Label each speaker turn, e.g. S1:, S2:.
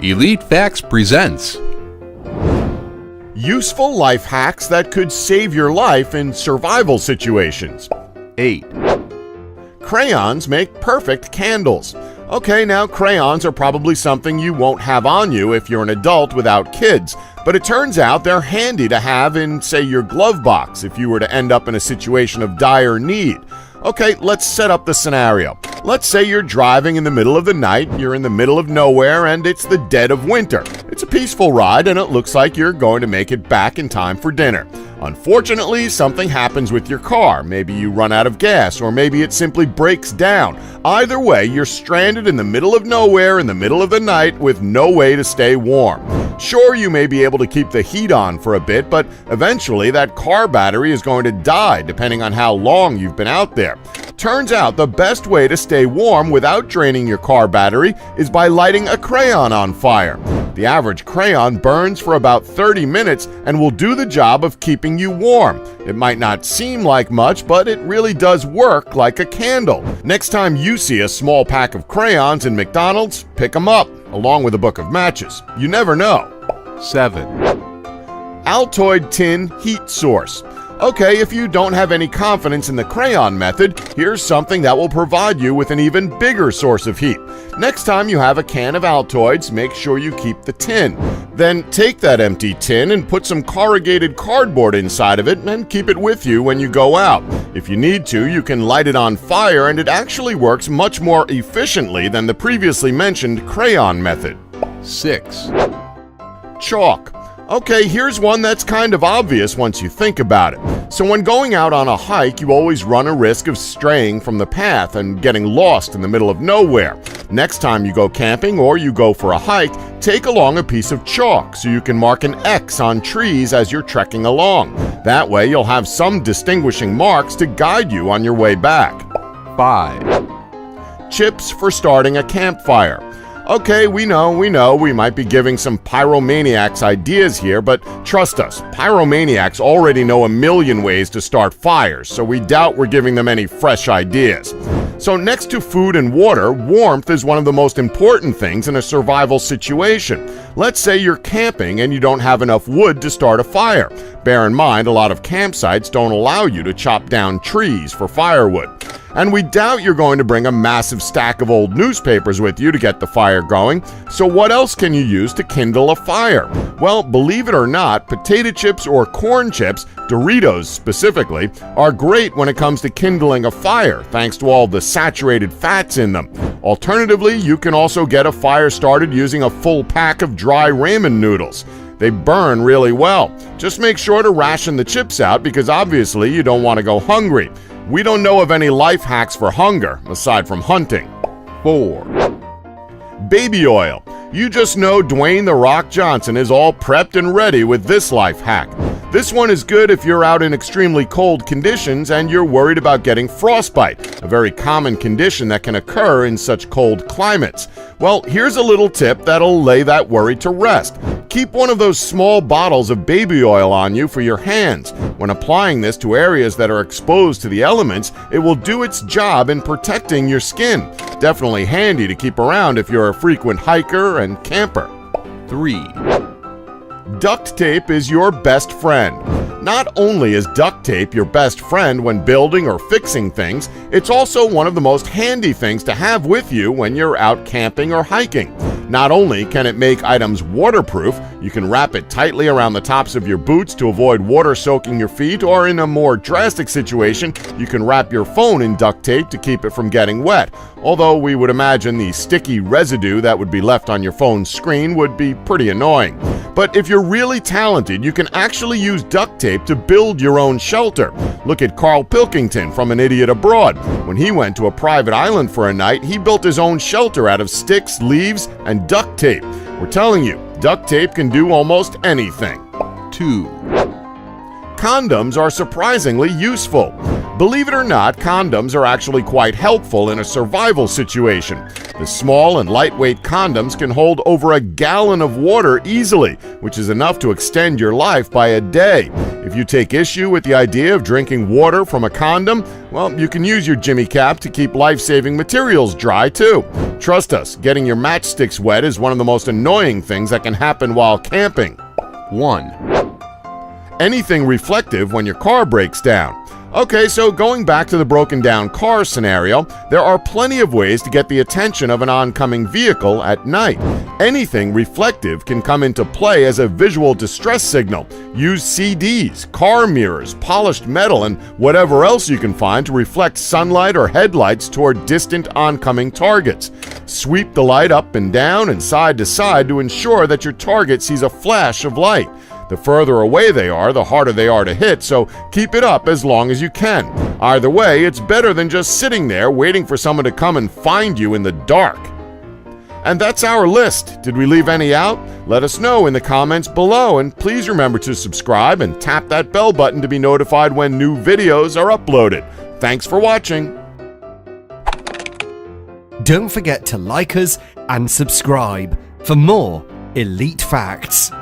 S1: Elite Facts presents
S2: Useful life hacks that could save your life in survival situations.
S1: 8.
S2: Crayons make perfect candles. Okay, now crayons are probably something you won't have on you if you're an adult without kids, but it turns out they're handy to have in, say, your glove box if you were to end up in a situation of dire need. Okay, let's set up the scenario. Let's say you're driving in the middle of the night, you're in the middle of nowhere, and it's the dead of winter. It's a peaceful ride, and it looks like you're going to make it back in time for dinner. Unfortunately, something happens with your car. Maybe you run out of gas, or maybe it simply breaks down. Either way, you're stranded in the middle of nowhere in the middle of the night with no way to stay warm. Sure, you may be able to keep the heat on for a bit, but eventually that car battery is going to die depending on how long you've been out there. Turns out the best way to stay warm without draining your car battery is by lighting a crayon on fire. The average crayon burns for about 30 minutes and will do the job of keeping you warm. It might not seem like much, but it really does work like a candle. Next time you see a small pack of crayons in McDonald's, pick them up, along with a book of matches. You never know.
S1: 7.
S2: Altoid tin heat source. Okay, if you don't have any confidence in the crayon method, here's something that will provide you with an even bigger source of heat. Next time you have a can of Altoids, make sure you keep the tin. Then take that empty tin and put some corrugated cardboard inside of it and keep it with you when you go out. If you need to, you can light it on fire, and it actually works much more efficiently than the previously mentioned crayon method.
S1: 6.
S2: Chalk. Okay, here's one that's kind of obvious once you think about it. So when going out on a hike, you always run a risk of straying from the path and getting lost in the middle of nowhere. Next time you go camping or you go for a hike, take along a piece of chalk so you can mark an X on trees as you're trekking along. That way you'll have some distinguishing marks to guide you on your way back.
S1: 5.
S2: Chips for starting a campfire. Okay, we know, we might be giving some pyromaniacs ideas here, but trust us, pyromaniacs already know a million ways to start fires, so we doubt we're giving them any fresh ideas. So next to food and water, warmth is one of the most important things in a survival situation. Let's say you're camping and you don't have enough wood to start a fire. Bear in mind, a lot of campsites don't allow you to chop down trees for firewood. And we doubt you're going to bring a massive stack of old newspapers with you to get the fire going. So what else can you use to kindle a fire? Well, believe it or not, potato chips or corn chips, Doritos specifically, are great when it comes to kindling a fire, thanks to all the saturated fats in them. Alternatively, you can also get a fire started using a full pack of dry ramen noodles. They burn really well. Just make sure to ration the chips out because obviously you don't want to go hungry. We don't know of any life hacks for hunger, aside from hunting.
S1: 4.
S2: Baby oil. You just know Dwayne "The Rock" Johnson is all prepped and ready with this life hack. This one is good if you're out in extremely cold conditions and you're worried about getting frostbite, a very common condition that can occur in such cold climates. Well, here's a little tip that'll lay that worry to rest. Keep one of those small bottles of baby oil on you for your hands. When applying this to areas that are exposed to the elements, it will do its job in protecting your skin. Definitely handy to keep around if you're a frequent hiker and camper.
S1: 3.
S2: Duct tape is your best friend. Not only is duct tape your best friend when building or fixing things, it's also one of the most handy things to have with you when you're out camping or hiking. Not only can it make items waterproof, you can wrap it tightly around the tops of your boots to avoid water soaking your feet, or in a more drastic situation, you can wrap your phone in duct tape to keep it from getting wet. Although we would imagine the sticky residue that would be left on your phone's screen would be pretty annoying. But if you're really talented, you can actually use duct tape to build your own shelter. Look at Carl Pilkington from An Idiot Abroad. When he went to a private island for a night, he built his own shelter out of sticks, leaves, and duct tape. We're telling you, duct tape can do almost anything.
S1: 2.
S2: Condoms are surprisingly useful. Believe it or not, condoms are actually quite helpful in a survival situation. The small and lightweight condoms can hold over a gallon of water easily, which is enough to extend your life by a day. If you take issue with the idea of drinking water from a condom, well, you can use your Jimmy Cap to keep life-saving materials dry too. Trust us, getting your matchsticks wet is one of the most annoying things that can happen while camping.
S1: 1.
S2: Anything reflective when your car breaks down. Okay, so going back to the broken down car scenario, there are plenty of ways to get the attention of an oncoming vehicle at night. Anything reflective can come into play as a visual distress signal. Use CDs, car mirrors, polished metal, and whatever else you can find to reflect sunlight or headlights toward distant oncoming targets. Sweep the light up and down and side to side to ensure that your target sees a flash of light. The further away they are, the harder they are to hit, so keep it up as long as you can. Either way, it's better than just sitting there waiting for someone to come and find you in the dark. And that's our list. Did we leave any out? Let us know in the comments below, and please remember to subscribe and tap that bell button to be notified when new videos are uploaded. Thanks for watching.
S3: Don't forget to like us and subscribe for more elite facts.